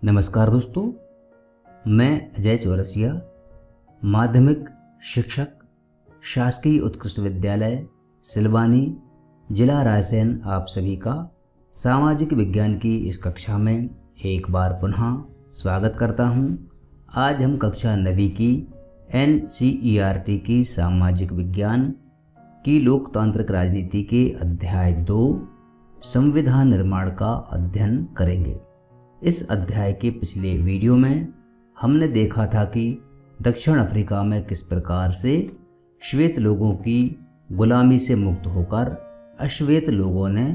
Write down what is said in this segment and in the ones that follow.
नमस्कार दोस्तों, मैं अजय चौरसिया, माध्यमिक शिक्षक, शासकीय उत्कृष्ट विद्यालय सिलवानी, जिला रायसेन आप सभी का सामाजिक विज्ञान की इस कक्षा में एक बार पुनः स्वागत करता हूं। आज हम कक्षा 9वीं की NCERT की सामाजिक विज्ञान की लोकतांत्रिक राजनीति के अध्याय 2 संविधान निर्माण का अध्ययन करेंगे। इस अध्याय के पिछले वीडियो में हमने देखा था कि दक्षिण अफ्रीका में किस प्रकार से श्वेत लोगों की गुलामी से मुक्त होकर अश्वेत लोगों ने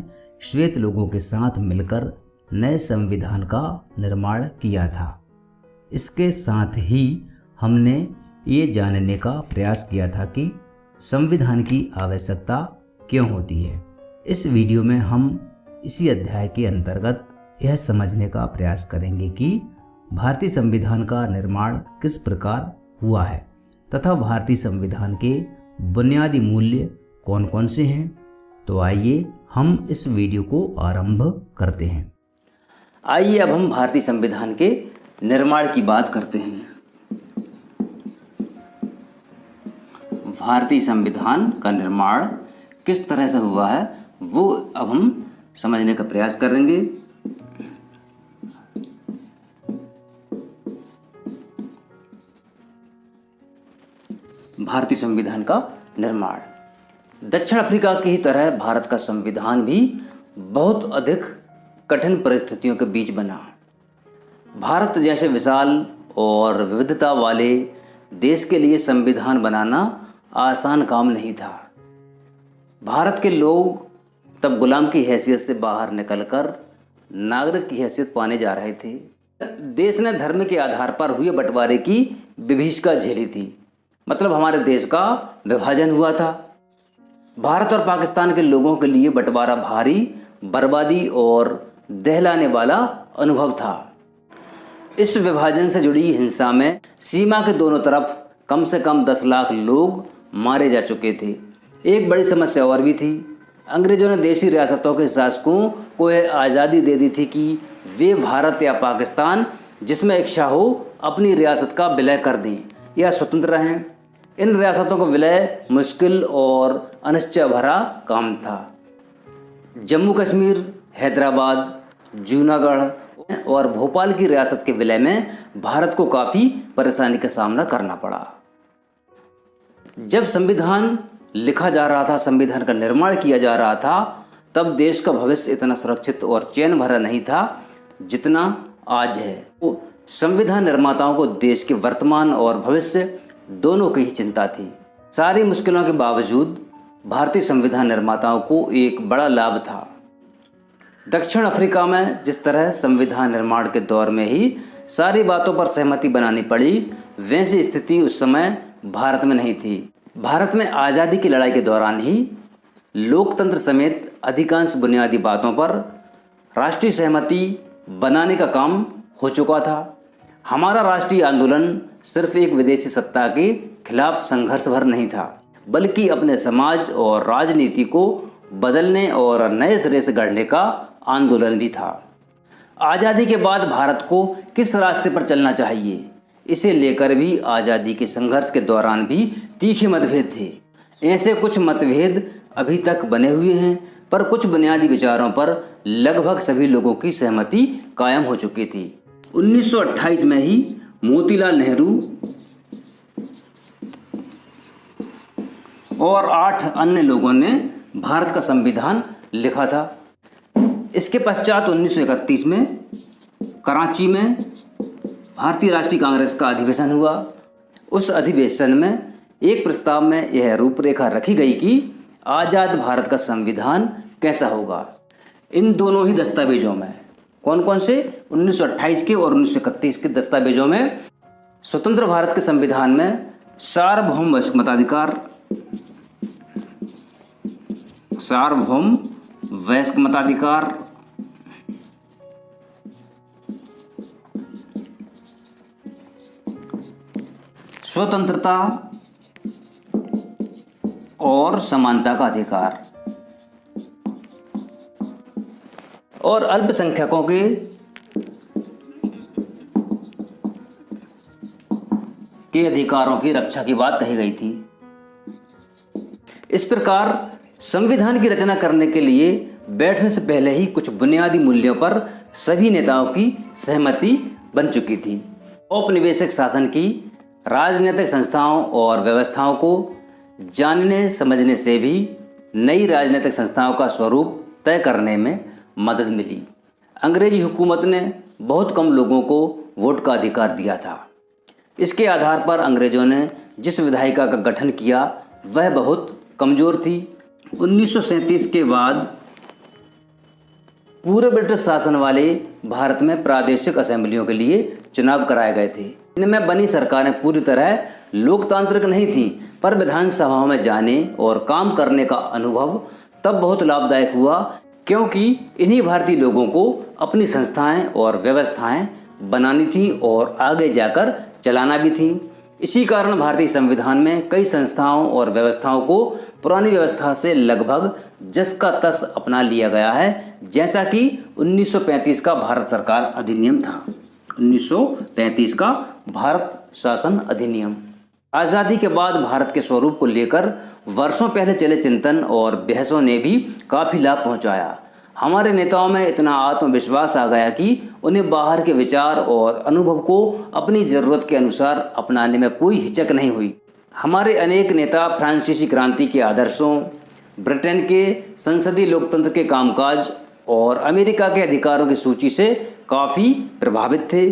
श्वेत लोगों के साथ मिलकर नए संविधान का निर्माण किया था। इसके साथ ही हमने ये जानने का प्रयास किया था कि संविधान की आवश्यकता क्यों होती है। इस वीडियो में हम इसी अध्याय के अंतर्गत यह समझने का प्रयास करेंगे कि भारतीय संविधान का निर्माण किस प्रकार हुआ है तथा भारतीय संविधान के बुनियादी मूल्य कौन कौन से हैं। तो आइए हम इस वीडियो को आरंभ करते हैं। आइए अब हम भारतीय संविधान के निर्माण की बात करते हैं। भारतीय संविधान का निर्माण किस तरह से हुआ है वो अब हम समझने का प्रयास करेंगे। भारतीय संविधान का निर्माण दक्षिण अफ्रीका की ही तरह भारत का संविधान भी बहुत अधिक कठिन परिस्थितियों के बीच बना। भारत जैसे विशाल और विविधता वाले देश के लिए संविधान बनाना आसान काम नहीं था। भारत के लोग तब गुलाम की हैसियत से बाहर निकलकर नागरिक की हैसियत पाने जा रहे थे। देश ने धर्म के आधार पर हुए बंटवारे की विभीषिका झेली थी, मतलब हमारे देश का विभाजन हुआ था। भारत और पाकिस्तान के लोगों के लिए बंटवारा भारी, बर्बादी और दहलाने वाला अनुभव था। इस विभाजन से जुड़ी हिंसा में सीमा के दोनों तरफ कम से कम 10 लाख लोग मारे जा चुके थे। एक बड़ी समस्या और भी थी। अंग्रेजों ने देशी रियासतों के शासकों को यह आज़ादी दे दी थी कि वे भारत या पाकिस्तान जिसमें इच्छा हो अपनी रियासत का विलय कर दें या स्वतंत्र रहें। इन रियासतों का विलय मुश्किल और अनिश्चय भरा काम था। जम्मू कश्मीर, हैदराबाद, जूनागढ़ और भोपाल की रियासत के विलय में भारत को काफ़ी परेशानी का सामना करना पड़ा। जब संविधान लिखा जा रहा था, संविधान का निर्माण किया जा रहा था, तब देश का भविष्य इतना सुरक्षित और चैन भरा नहीं था जितना आज है। संविधान निर्माताओं को देश के वर्तमान और भविष्य दोनों की ही चिंता थी। सारी मुश्किलों के बावजूद भारतीय संविधान निर्माताओं को एक बड़ा लाभ था। दक्षिण अफ्रीका में जिस तरह संविधान निर्माण के दौर में ही सारी बातों पर सहमति बनानी पड़ी, वैसी स्थिति उस समय भारत में नहीं थी। भारत में आज़ादी की लड़ाई के दौरान ही लोकतंत्र समेत अधिकांश बुनियादी बातों पर राष्ट्रीय सहमति बनाने का काम हो चुका था। हमारा राष्ट्रीय आंदोलन सिर्फ एक विदेशी सत्ता के खिलाफ संघर्ष भर नहीं था, बल्कि अपने समाज और राजनीति को बदलने और नए सिरे से गढ़ने का आंदोलन भी था। आज़ादी के बाद भारत को किस रास्ते पर चलना चाहिए, इसे लेकर भी आज़ादी के संघर्ष के दौरान भी तीखे मतभेद थे। ऐसे कुछ मतभेद अभी तक बने हुए हैं, पर कुछ बुनियादी विचारों पर लगभग सभी लोगों की सहमति कायम हो चुकी थी। 1928 में ही मोतीलाल नेहरू और 8 अन्य लोगों ने भारत का संविधान लिखा था। इसके पश्चात 1931 में कराची में भारतीय राष्ट्रीय कांग्रेस का अधिवेशन हुआ। उस अधिवेशन में एक प्रस्ताव में यह रूपरेखा रखी गई कि आज़ाद भारत का संविधान कैसा होगा। इन दोनों ही दस्तावेजों में, कौन कौन से, 1928 के और 1931 के दस्तावेजों में स्वतंत्र भारत के संविधान में सार्वभौम वयस्क मताधिकार, स्वतंत्रता और समानता का अधिकार और अल्पसंख्यकों के के अधिकारों की रक्षा की बात कही गई थी। इस प्रकार संविधान की रचना करने के लिए बैठने से पहले ही कुछ बुनियादी मूल्यों पर सभी नेताओं की सहमति बन चुकी थी। औपनिवेशिक शासन की राजनीतिक संस्थाओं और व्यवस्थाओं को जानने समझने से भी नई राजनीतिक संस्थाओं का स्वरूप तय करने में मदद मिली। अंग्रेजी हुकूमत ने बहुत कम लोगों को वोट का अधिकार दिया था। इसके आधार पर अंग्रेजों ने जिस विधायिका का गठन किया वह बहुत कमज़ोर थी। 1937 के बाद पूरे ब्रिटिश शासन वाले भारत में प्रादेशिक असेंबलियों के लिए चुनाव कराए गए थे। इनमें बनी सरकारें पूरी तरह लोकतांत्रिक नहीं थीं, पर विधानसभाओं में जाने और काम करने का अनुभव तब बहुत लाभदायक हुआ, क्योंकि इन्हीं भारतीय लोगों को अपनी संस्थाएं और व्यवस्थाएं बनानी थी और आगे जाकर चलाना भी थी। इसी कारण भारतीय संविधान में कई संस्थाओं और व्यवस्थाओं को पुरानी व्यवस्था से लगभग जस का तस अपना लिया गया है, जैसा कि 1935 का भारत सरकार अधिनियम था। 1935 का भारत शासन अधिनियम आज़ादी के बाद भारत के स्वरूप को लेकर वर्षों पहले चले चिंतन और बहसों ने भी काफ़ी लाभ पहुंचाया। हमारे नेताओं में इतना आत्मविश्वास आ गया कि उन्हें बाहर के विचार और अनुभव को अपनी ज़रूरत के अनुसार अपनाने में कोई हिचक नहीं हुई। हमारे अनेक नेता फ्रांसीसी क्रांति के आदर्शों, ब्रिटेन के संसदीय लोकतंत्र के कामकाज और अमेरिका के अधिकारों की सूची से काफ़ी प्रभावित थे।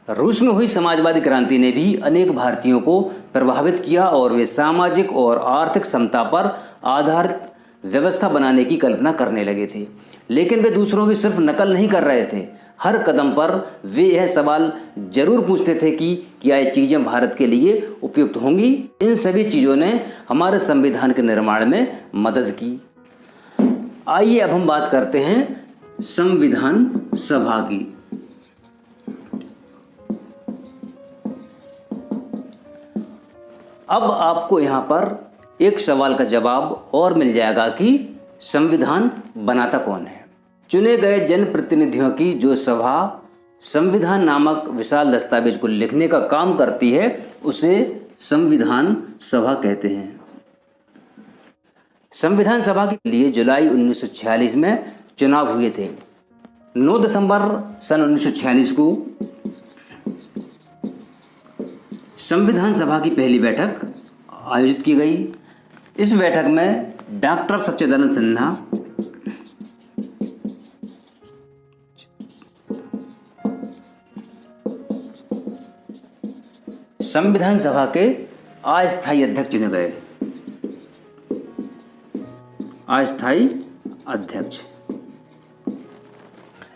रूस में हुई समाजवादी क्रांति ने भी अनेक भारतीयों को प्रभावित किया और वे सामाजिक और आर्थिक समता पर आधारित व्यवस्था बनाने की कल्पना करने लगे थे। लेकिन वे दूसरों की सिर्फ नकल नहीं कर रहे थे। हर कदम पर वे यह सवाल जरूर पूछते थे कि क्या ये चीज़ें भारत के लिए उपयुक्त होंगी। इन सभी चीज़ों ने हमारे संविधान के निर्माण में मदद की। आइए अब हम बात करते हैं संविधान सभा की। अब आपको यहाँ पर एक सवाल का जवाब और मिल जाएगा कि संविधान बनाता कौन है। चुने गए जनप्रतिनिधियों की जो सभा संविधान नामक विशाल दस्तावेज को लिखने का काम करती है उसे संविधान सभा कहते हैं। संविधान सभा के लिए जुलाई 1946 में चुनाव हुए थे। 9 दिसंबर सन 1946 को संविधान सभा की पहली बैठक आयोजित की गई। इस बैठक में डॉक्टर सच्चिदानंद सिन्हा, संविधान सभा के अस्थायी अध्यक्ष चुने गए। अस्थायी अध्यक्ष।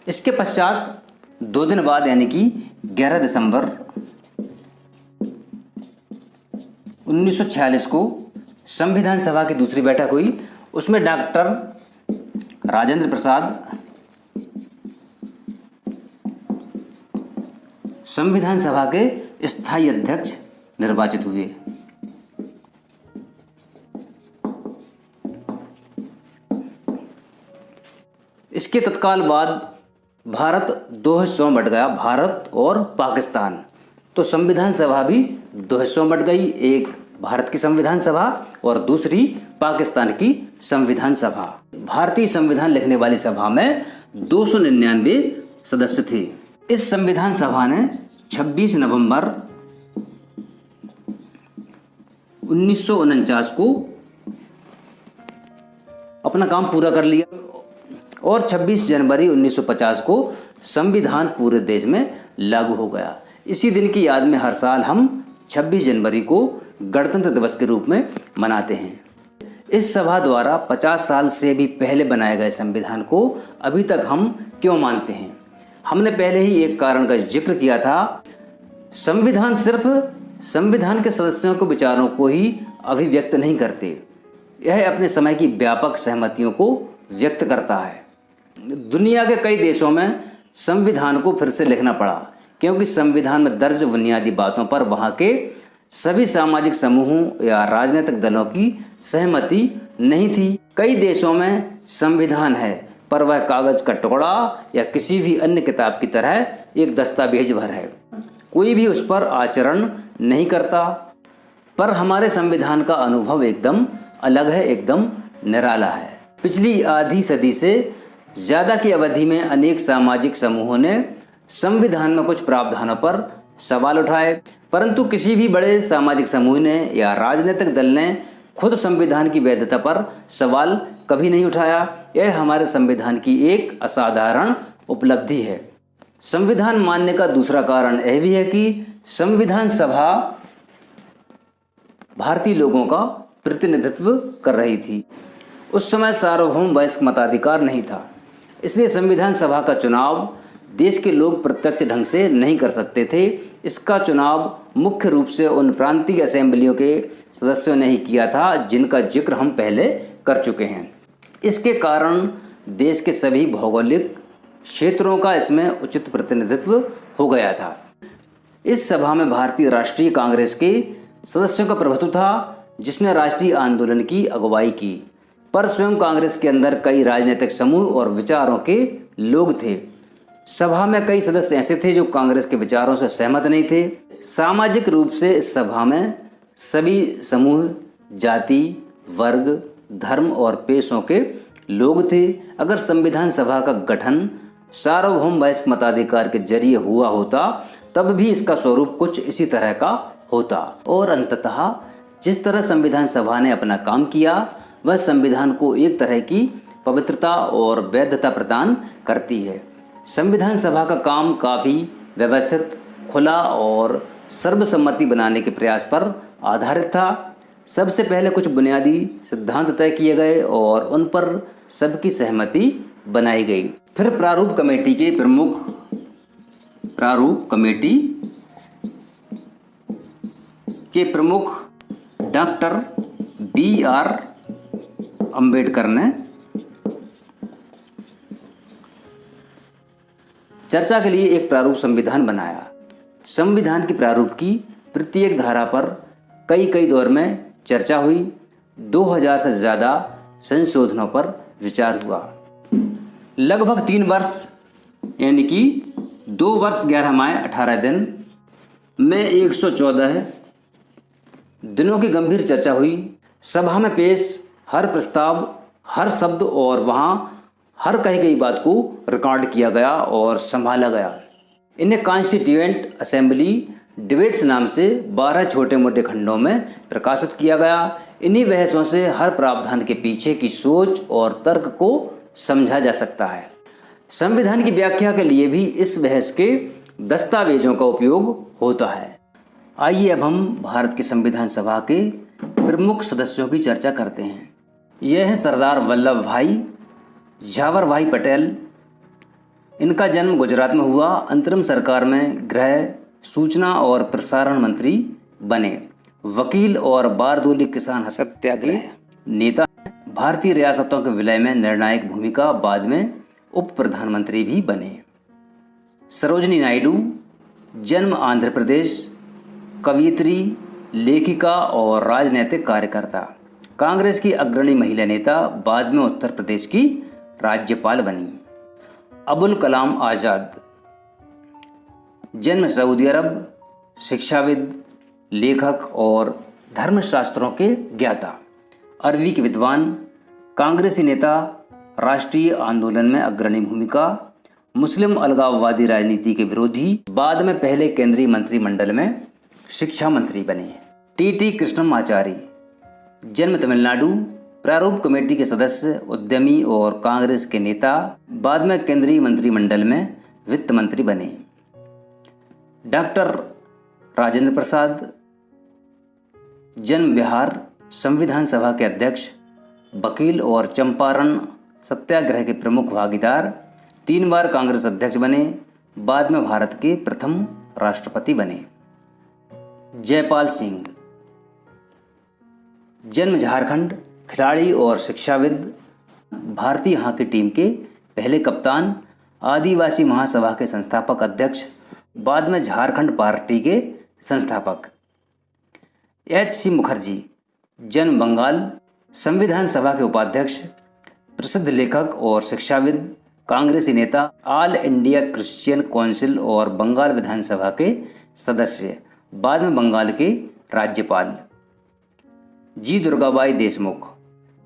इसके पश्चात 2 दिन बाद यानी कि 11 दिसंबर 1946 को संविधान सभा की दूसरी बैठक हुई। उसमें डॉक्टर राजेंद्र प्रसाद संविधान सभा के स्थायी अध्यक्ष निर्वाचित हुए। इसके तत्काल बाद भारत 2 हिस्सों में बंट गया, भारत और पाकिस्तान। तो संविधान सभा भी 2 हिस्सों में बंट गई, एक भारत की संविधान सभा और दूसरी पाकिस्तान की संविधान सभा। भारतीय संविधान लिखने वाली सभा में 299 सदस्य थे। इस संविधान सभा ने 26 नवंबर 1949 को अपना काम पूरा कर लिया और 26 जनवरी 1950 को संविधान पूरे देश में लागू हो गया। इसी दिन की याद में हर साल हम 26 जनवरी को गणतंत्र दिवस के रूप में मनाते हैं। इस सभा द्वारा 50 साल से भी पहले बनाए गए संविधान को अभी तक हम क्यों मानते हैं? हमने पहले ही एक कारण का जिक्र किया था। संविधान सिर्फ संविधान के सदस्यों के विचारों को ही अभिव्यक्त नहीं करते, यह अपने समय की व्यापक सहमतियों को व्यक्त करता है। दुनिया के कई देशों में संविधान को फिर से लिखना पड़ा क्योंकि संविधान में दर्ज बुनियादी बातों पर वहाँ के सभी सामाजिक समूहों या राजनीतिक दलों की सहमति नहीं थी। कई देशों में संविधान है पर वह कागज का टुकड़ा या किसी भी अन्य किताब की तरह एक दस्तावेज भर है। कोई भी उस पर आचरण नहीं करता, पर हमारे संविधान का अनुभव एकदम अलग है, एकदम निराला है। पिछली आधी सदी से ज़्यादा की अवधि में अनेक सामाजिक समूहों ने संविधान में कुछ प्रावधानों पर सवाल उठाए, परंतु किसी भी बड़े सामाजिक समूह ने या राजनीतिक दल ने खुद संविधान की वैधता पर सवाल कभी नहीं उठाया। यह हमारे संविधान की एक असाधारण उपलब्धि है। संविधान मानने का दूसरा कारण यह भी है कि संविधान सभा भारतीय लोगों का प्रतिनिधित्व कर रही थी। उस समय सार्वभौम वयस्क मताधिकार नहीं था, इसलिए संविधान सभा का चुनाव देश के लोग प्रत्यक्ष ढंग से नहीं कर सकते थे। इसका चुनाव मुख्य रूप से उन प्रांतीय असेंबलियों के सदस्यों ने ही किया था जिनका जिक्र हम पहले कर चुके हैं। इसके कारण देश के सभी भौगोलिक क्षेत्रों का इसमें उचित प्रतिनिधित्व हो गया था। इस सभा में भारतीय राष्ट्रीय कांग्रेस के सदस्यों का प्रभुत्व था, जिसने राष्ट्रीय आंदोलन की अगुवाई की, पर स्वयं कांग्रेस के अंदर कई राजनीतिक समूह और विचारों के लोग थे। सभा में कई सदस्य ऐसे थे जो कांग्रेस के विचारों से सहमत नहीं थे। सामाजिक रूप से इस सभा में सभी समूह, जाति, वर्ग, धर्म और पेशों के लोग थे। अगर संविधान सभा का गठन सार्वभौम वयस्क मताधिकार के जरिए हुआ होता तब भी इसका स्वरूप कुछ इसी तरह का होता। और अंततः जिस तरह संविधान सभा ने अपना काम किया वह संविधान को एक तरह की पवित्रता और वैधता प्रदान करती है। संविधान सभा का काम काफ़ी व्यवस्थित, खुला और सर्वसम्मति बनाने के प्रयास पर आधारित था। सबसे पहले कुछ बुनियादी सिद्धांत तय किए गए और उन पर सबकी सहमति बनाई गई। फिर प्रारूप कमेटी के प्रमुख डॉक्टर B.R. अम्बेडकर ने चर्चा के लिए एक प्रारूप संविधान बनाया। संविधान के प्रारूप की प्रत्येक धारा पर कई दौर में चर्चा हुई। 2000 से ज़्यादा संशोधनों पर विचार हुआ। लगभग 3 वर्ष यानी कि 2 वर्ष 11 माह 18 दिन में 114 दिनों की गंभीर चर्चा हुई। सभा में पेश हर प्रस्ताव, हर शब्द और वहाँ हर कही गई बात को रिकॉर्ड किया गया और संभाला गया। इन्हें कॉन्स्टिट्यूएंट असेंबली डिबेट्स नाम से 12 छोटे मोटे खंडों में प्रकाशित किया गया। इन्हीं बहसों से हर प्रावधान के पीछे की सोच और तर्क को समझा जा सकता है। संविधान की व्याख्या के लिए भी इस बहस के दस्तावेजों का उपयोग होता है। आइए अब हम भारत की संविधान सभा के प्रमुख सदस्यों की चर्चा करते हैं। यह है सरदार वल्लभ भाई झावर भाई पटेल। इनका जन्म गुजरात में हुआ। अंतरिम सरकार में गृह, सूचना और प्रसारण मंत्री बने। वकील और बारदोली किसान सत्याग्रह नेता। भारतीय रियासतों के विलय में निर्णायक भूमिका, बाद में उप प्रधानमंत्री भी बने। सरोजिनी नायडू, जन्म आंध्र प्रदेश, कवयित्री, लेखिका और राजनीतिक कार्यकर्ता। कांग्रेस की अग्रणी महिला नेता, बाद में उत्तर प्रदेश की राज्यपाल बनी। अबुल कलाम आज़ाद, जन्म सऊदी अरब, शिक्षाविद, लेखक और धर्मशास्त्रों के ज्ञाता। अरबी के विद्वान, कांग्रेसी नेता, राष्ट्रीय आंदोलन में अग्रणी भूमिका, मुस्लिम अलगाववादी राजनीति के विरोधी, बाद में पहले केंद्रीय मंत्रिमंडल में शिक्षा मंत्री बने। टी कृष्णमाचारी, जन्म तमिलनाडु, प्रारूप कमेटी के सदस्य, उद्यमी और कांग्रेस के नेता, बाद में केंद्रीय मंत्रिमंडल में वित्त मंत्री बने। डॉक्टर राजेंद्र प्रसाद, जन्म बिहार, संविधान सभा के अध्यक्ष, वकील और चंपारण सत्याग्रह के प्रमुख भागीदार, 3 बार कांग्रेस अध्यक्ष बने, बाद में भारत के प्रथम राष्ट्रपति बने। जयपाल सिंह, जन्म झारखंड, खिलाड़ी और शिक्षाविद, भारतीय हॉकी टीम के पहले कप्तान, आदिवासी महासभा के संस्थापक अध्यक्ष, बाद में झारखंड पार्टी के संस्थापक। H.C. मुखर्जी, जन्म बंगाल, संविधान सभा के उपाध्यक्ष, प्रसिद्ध लेखक और शिक्षाविद, कांग्रेसी नेता, ऑल इंडिया क्रिश्चियन काउंसिल और बंगाल विधानसभा के सदस्य, बाद में बंगाल के राज्यपाल। जी दुर्गाबाई देशमुख,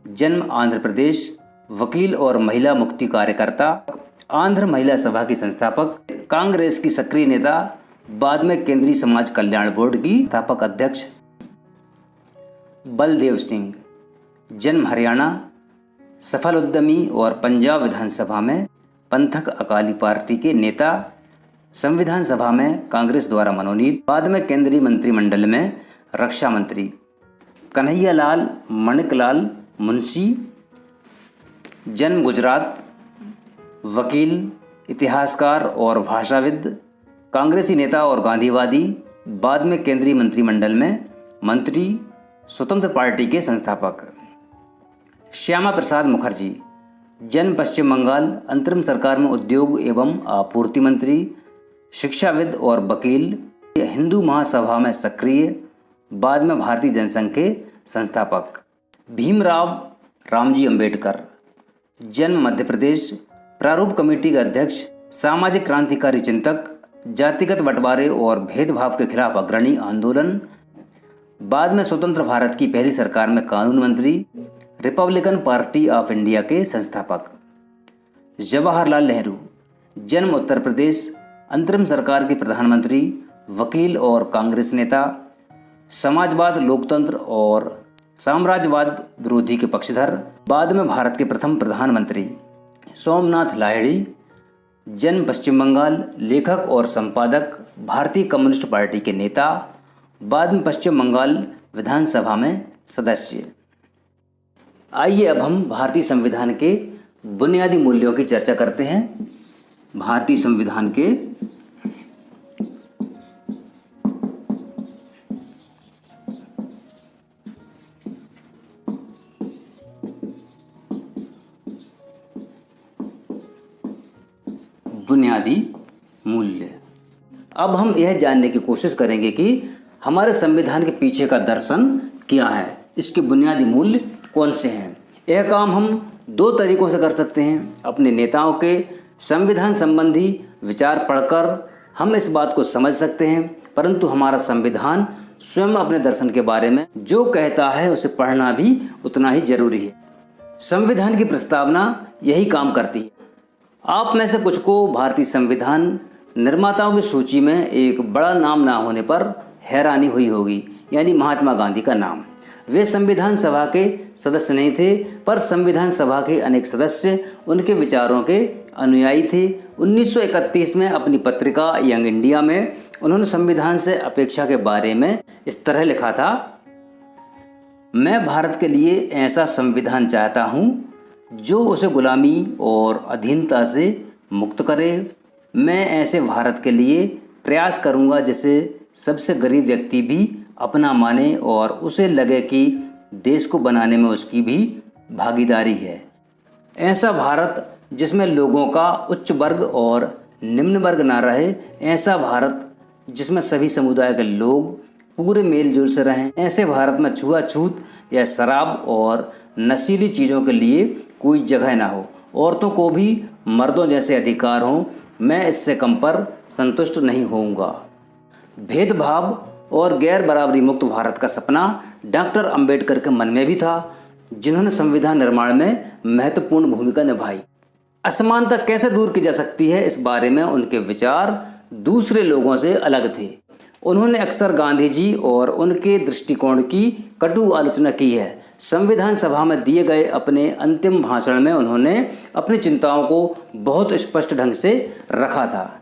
जन्म आंध्र प्रदेश, वकील और महिला मुक्ति कार्यकर्ता, आंध्र महिला सभा की संस्थापक, कांग्रेस की सक्रिय नेता, बाद में केंद्रीय समाज कल्याण बोर्ड की स्थापक अध्यक्ष। बलदेव सिंह, जन्म हरियाणा, सफल उद्यमी और पंजाब विधानसभा में पंथक अकाली पार्टी के नेता, संविधान सभा में कांग्रेस द्वारा मनोनीत, बाद में केंद्रीय मंत्रिमंडल में रक्षा मंत्री। कन्हैया लाल मणिकलाल मुंशी, जन्म गुजरात, वकील, इतिहासकार और भाषाविद, कांग्रेसी नेता और गांधीवादी, बाद में केंद्रीय मंत्रिमंडल में मंत्री, स्वतंत्र पार्टी के संस्थापक। श्यामा प्रसाद मुखर्जी, जन्म पश्चिम बंगाल, अंतरिम सरकार में उद्योग एवं आपूर्ति मंत्री, शिक्षाविद और वकील, हिंदू महासभा में सक्रिय, बाद में भारतीय जनसंघ के संस्थापक। भीमराव रामजी अंबेडकर, जन्म मध्य प्रदेश, प्रारूप कमेटी के अध्यक्ष, सामाजिक क्रांतिकारी चिंतक, जातिगत बंटवारे और भेदभाव के खिलाफ अग्रणी आंदोलन, बाद में स्वतंत्र भारत की पहली सरकार में कानून मंत्री, रिपब्लिकन पार्टी ऑफ इंडिया के संस्थापक। जवाहरलाल नेहरू, जन्म उत्तर प्रदेश, अंतरिम सरकार के प्रधानमंत्री, वकील और कांग्रेस नेता, समाजवाद, लोकतंत्र और साम्राज्यवाद विरोधी के पक्षधर, बाद में भारत के प्रथम प्रधानमंत्री। सोमनाथ लाहिड़ी, जन्म पश्चिम बंगाल, लेखक और संपादक, भारतीय कम्युनिस्ट पार्टी के नेता, बाद में पश्चिम बंगाल विधानसभा में सदस्य। आइए अब हम भारतीय संविधान के बुनियादी मूल्यों की चर्चा करते हैं। भारतीय संविधान के बुनियादी मूल्य। अब हम यह जानने की कोशिश करेंगे कि हमारे संविधान के पीछे का दर्शन क्या है, इसके बुनियादी मूल्य कौन से हैं। यह काम हम दो तरीकों से कर सकते हैं। अपने नेताओं के संविधान संबंधी विचार पढ़कर हम इस बात को समझ सकते हैं, परंतु हमारा संविधान स्वयं अपने दर्शन के बारे में जो कहता है उसे पढ़ना भी उतना ही जरूरी है। संविधान की प्रस्तावना यही काम करती है। आप में से कुछ को भारतीय संविधान निर्माताओं की सूची में एक बड़ा नाम ना होने पर हैरानी हुई होगी, यानी महात्मा गांधी का नाम। वे संविधान सभा के सदस्य नहीं थे, पर संविधान सभा के अनेक सदस्य उनके विचारों के अनुयायी थे। 1931 में अपनी पत्रिका यंग इंडिया में उन्होंने संविधान से अपेक्षा के बारे में इस तरह लिखा था, मैं भारत के लिए ऐसा संविधान चाहता हूँ जो उसे गुलामी और अधीनता से मुक्त करे। मैं ऐसे भारत के लिए प्रयास करूँगा जिसे सबसे गरीब व्यक्ति भी अपना माने और उसे लगे कि देश को बनाने में उसकी भी भागीदारी है। ऐसा भारत जिसमें लोगों का उच्च वर्ग और निम्न वर्ग ना रहे। ऐसा भारत जिसमें सभी समुदाय के लोग पूरे मेल जोल से रहें। ऐसे भारत में छुआछूत या शराब और नशीली चीज़ों के लिए कोई जगह ना हो। औरतों को भी मर्दों जैसे अधिकार हों। मैं इससे कम पर संतुष्ट नहीं होऊंगा। भेदभाव और गैर बराबरी मुक्त भारत का सपना डॉक्टर अंबेडकर के मन में भी था, जिन्होंने संविधान निर्माण में महत्वपूर्ण भूमिका निभाई। असमानता कैसे दूर की जा सकती है, इस बारे में उनके विचार दूसरे लोगों से अलग थे। उन्होंने अक्सर गांधी जी और उनके दृष्टिकोण की कटु आलोचना की है। संविधान सभा में दिए गए अपने अंतिम भाषण में उन्होंने अपनी चिंताओं को बहुत स्पष्ट ढंग से रखा था।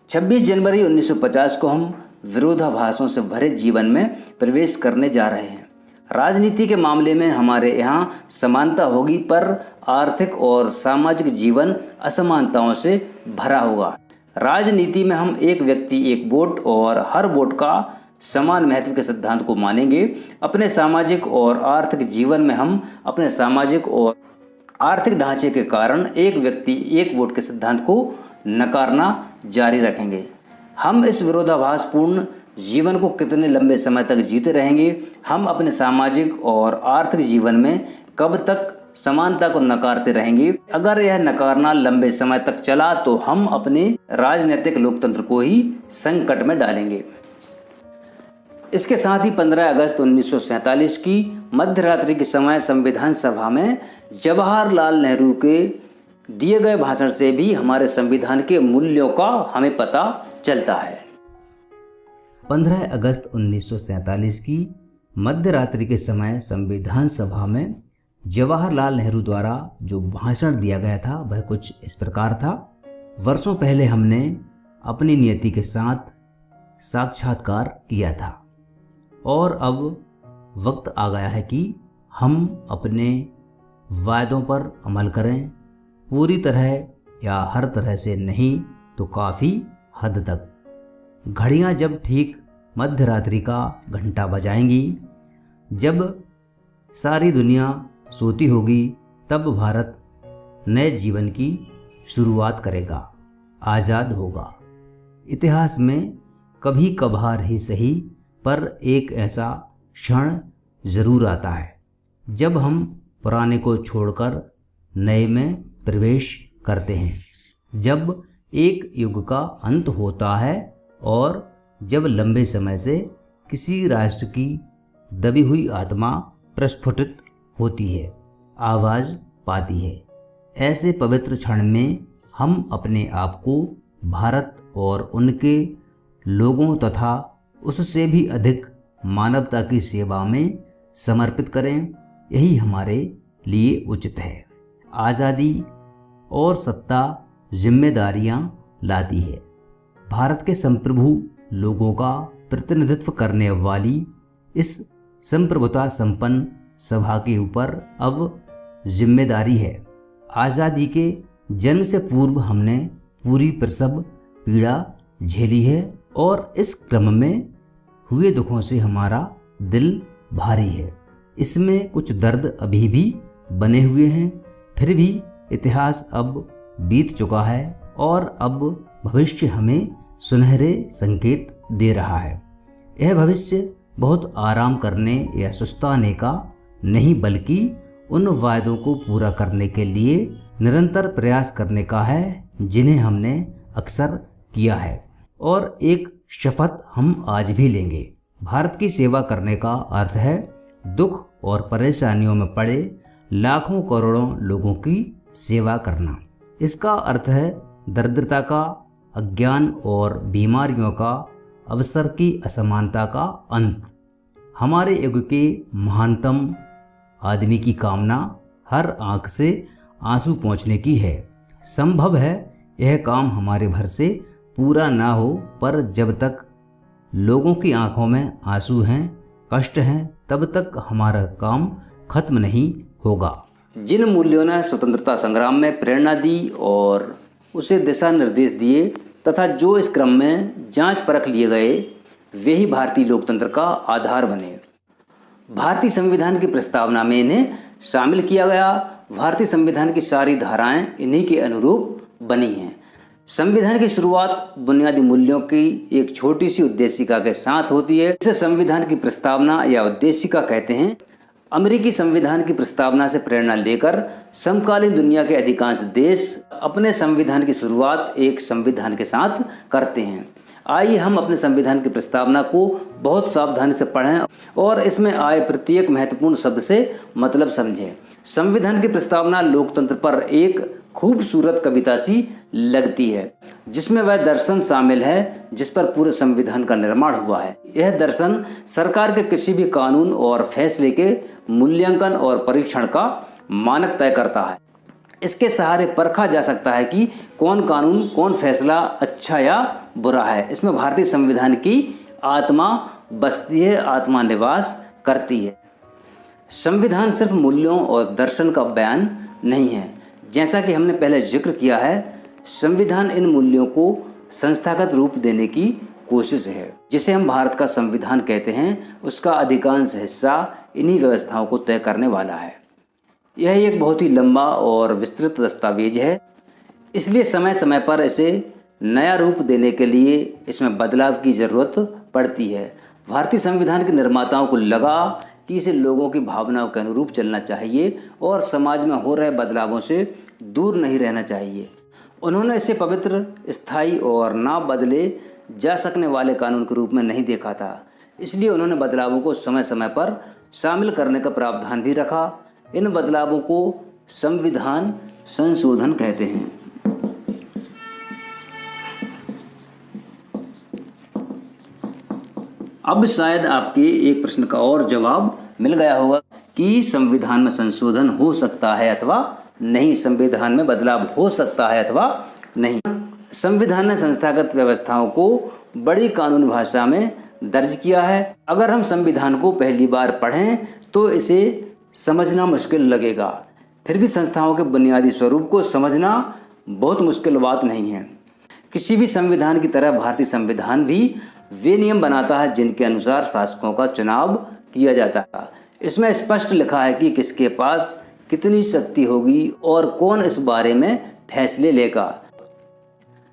26 जनवरी 1950 को हम विरोधाभासों से भरे जीवन में प्रवेश करने जा रहे हैं। राजनीति के मामले में हमारे यहाँ समानता होगी, पर आर्थिक और सामाजिक जीवन असमानताओं से भरा होगा। राजनीति में हम एक व्यक्ति एक वोट और हर वोट का समान महत्व के सिद्धांत को मानेंगे। अपने सामाजिक और आर्थिक जीवन में हम अपने सामाजिक और आर्थिक ढांचे के कारण एक व्यक्ति एक वोट के सिद्धांत को नकारना जारी रखेंगे। हम इस विरोधाभासपूर्ण जीवन को कितने लंबे समय तक जीते रहेंगे? हम अपने सामाजिक और आर्थिक जीवन में कब तक समानता को नकारते रहेंगे? अगर यह नकारना लंबे समय तक चला तो हम अपने राजनीतिक लोकतंत्र को ही संकट में डालेंगे। इसके साथ ही 15 अगस्त 1947 की मध्य रात्रि के समय संविधान सभा में जवाहरलाल नेहरू के दिए गए भाषण से भी हमारे संविधान के मूल्यों का हमें पता चलता है। 15 अगस्त 1947 की मध्य रात्रि के समय संविधान सभा में जवाहरलाल नेहरू द्वारा जो भाषण दिया गया था वह कुछ इस प्रकार था। वर्षों पहले हमने अपनी नियति के साथ साक्षात्कार किया था और अब वक्त आ गया है कि हम अपने वायदों पर अमल करें, पूरी तरह या हर तरह से नहीं तो काफ़ी हद तक। घड़ियां जब ठीक मध्य रात्रि का घंटा बजाएंगी, जब सारी दुनिया सोती होगी, तब भारत नए जीवन की शुरुआत करेगा, आज़ाद होगा। इतिहास में कभी कभार ही सही पर एक ऐसा क्षण ज़रूर आता है जब हम पुराने को छोड़कर नए में प्रवेश करते हैं, जब एक युग का अंत होता है और जब लंबे समय से किसी राष्ट्र की दबी हुई आत्मा प्रस्फुटित होती है, आवाज़ पाती है। ऐसे पवित्र क्षण में हम अपने आप को भारत और उनके लोगों तथा उससे भी अधिक मानवता की सेवा में समर्पित करें, यही हमारे लिए उचित है। आज़ादी और सत्ता जिम्मेदारियां लाती है। भारत के संप्रभु लोगों का प्रतिनिधित्व करने वाली इस संप्रभुता संपन्न सभा के ऊपर अब जिम्मेदारी है। आज़ादी के जन्म से पूर्व हमने पूरी प्रसव पीड़ा झेली है और इस क्रम में हुए दुखों से हमारा दिल भारी है। इसमें कुछ दर्द अभी भी बने हुए हैं, फिर भी इतिहास अब बीत चुका है और अब भविष्य हमें सुनहरे संकेत दे रहा है। यह भविष्य बहुत आराम करने या सुस्ताने का नहीं, बल्कि उन वायदों को पूरा करने के लिए निरंतर प्रयास करने का है जिन्हें हमने अक्सर किया है, और एक शपथ हम आज भी लेंगे। भारत की सेवा करने का अर्थ है दुख और परेशानियों में पड़े लाखों करोड़ों लोगों की सेवा करना। इसका अर्थ है दरिद्रता का, अज्ञान और बीमारियों का, अवसर की असमानता का अंत। हमारे युग के महानतम आदमी की कामना हर आंख से आंसू पोंछने की है। संभव है यह काम हमारे भर से पूरा ना हो, पर जब तक लोगों की आंखों में आंसू हैं, कष्ट हैं, तब तक हमारा काम खत्म नहीं होगा। जिन मूल्यों ने स्वतंत्रता संग्राम में प्रेरणा दी और उसे दिशा निर्देश दिए तथा जो इस क्रम में जांच परख लिए गए, वे ही भारतीय लोकतंत्र का आधार बने। भारतीय संविधान की प्रस्तावना में इन्हें शामिल किया गया। भारतीय संविधान की सारी धाराएं इन्हीं के अनुरूप बनी हैं। संविधान की शुरुआत बुनियादी मूल्यों की एक छोटी सी उद्देशिका के साथ होती है, इसे संविधान की प्रस्तावना या उद्देशिका कहते हैं। अमेरिकी संविधान की प्रस्तावना से प्रेरणा लेकर समकालीन दुनिया के अधिकांश देश अपने संविधान की शुरुआत एक संविधान के साथ करते हैं। आइए हम अपने संविधान की प्रस्तावना को बहुत सावधानी से पढ़ें और इसमें आए प्रत्येक महत्वपूर्ण शब्द से मतलब समझें। संविधान की प्रस्तावना लोकतंत्र पर एक खूबसूरत कविता सी लगती है, जिसमें वह दर्शन शामिल है जिस पर पूरे संविधान का निर्माण हुआ है। यह दर्शन सरकार के किसी भी कानून और फैसले के मूल्यांकन और परीक्षण का मानक तय करता है। इसके सहारे परखा जा सकता है कि कौन कानून, कौन फैसला अच्छा या बुरा है। इसमें भारतीय संविधान की आत्मा बसती है, आत्मा निवास करती है। संविधान सिर्फ मूल्यों और दर्शन का बयान नहीं है। जैसा कि हमने पहले जिक्र किया है, संविधान इन मूल्यों को संस्थागत रूप देने की कोशिश है। जिसे हम भारत का संविधान कहते हैं, उसका अधिकांश हिस्सा इन्हीं व्यवस्थाओं को तय करने वाला है। यह एक बहुत ही लंबा और विस्तृत दस्तावेज है, इसलिए समय समय पर इसे नया रूप देने के लिए इसमें बदलाव की ज़रूरत पड़ती है। भारतीय संविधान के निर्माताओं को लगा कि इसे लोगों की भावनाओं के अनुरूप चलना चाहिए और समाज में हो रहे बदलावों से दूर नहीं रहना चाहिए। उन्होंने इसे पवित्र, स्थायी और ना बदले जा सकने वाले कानून के रूप में नहीं देखा था। इसलिए उन्होंने बदलावों को समय समय पर शामिल करने का प्रावधान भी रखा। इन बदलावों को संविधान संशोधन कहते हैं। अब शायद आपके एक प्रश्न का और जवाब मिल गया होगा कि संविधान में संशोधन हो सकता है अथवा नहीं, संविधान में बदलाव हो सकता है अथवा नहीं। संविधान ने संस्थागत व्यवस्थाओं को बड़ी कानूनी भाषा में दर्ज किया है। अगर हम संविधान को पहली बार पढ़ें तो इसे समझना मुश्किल लगेगा, फिर भी संस्थाओं के बुनियादी स्वरूप को समझना बहुत मुश्किल बात नहीं है। किसी भी संविधान की तरह भारतीय संविधान भी वे नियम बनाता है जिनके अनुसार शासकों का चुनाव किया जाता है। इसमें स्पष्ट लिखा है कि किसके पास कितनी शक्ति होगी और कौन इस बारे में फैसले लेगा।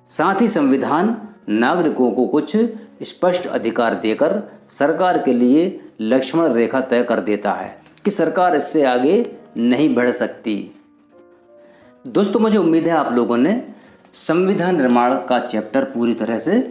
साथ ही संविधान नागरिकों को कुछ स्पष्ट अधिकार देकर सरकार के लिए लक्ष्मण रेखा तय कर देता है कि सरकार इससे आगे नहीं बढ़ सकती। दोस्तों, मुझे उम्मीद है आप लोगों ने संविधान निर्माण का चैप्टर पूरी तरह से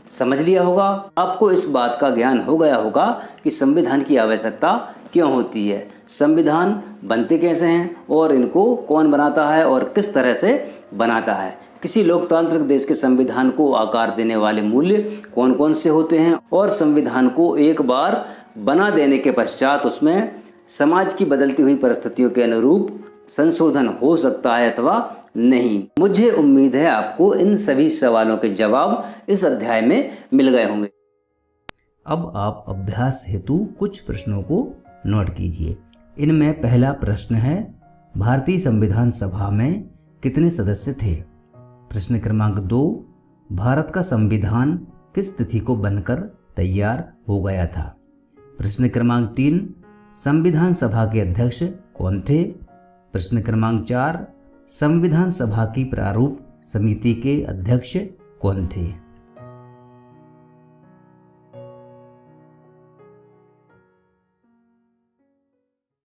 समझ लिया होगा। आपको इस बात का ज्ञान हो गया होगा कि संविधान की आवश्यकता क्यों होती है, संविधान बनते कैसे हैं और इनको कौन बनाता है और किस तरह से बनाता है। किसी लोकतांत्रिक देश के संविधान को आकार देने वाले मूल्य कौन कौन से होते हैं और संविधान को एक बार बना देने के पश्चात उसमें समाज की बदलती हुई परिस्थितियों के अनुरूप संशोधन हो सकता है अथवा नहीं। मुझे उम्मीद है आपको इन सभी सवालों के जवाब इस अध्याय में मिल गए होंगे। अब आप अभ्यास हेतु कुछ प्रश्नों को नोट कीजिए। इनमें पहला प्रश्न है, भारतीय संविधान सभा में कितने सदस्य थे? प्रश्न क्रमांक 2, भारत का संविधान किस तिथि को बनकर तैयार हो गया था? प्रश्न क्रमांक 3, संविधान सभा के अध्यक्ष कौन थे? प्रश्न क्रमांक 4, संविधान सभा की प्रारूप समिति के अध्यक्ष कौन थे?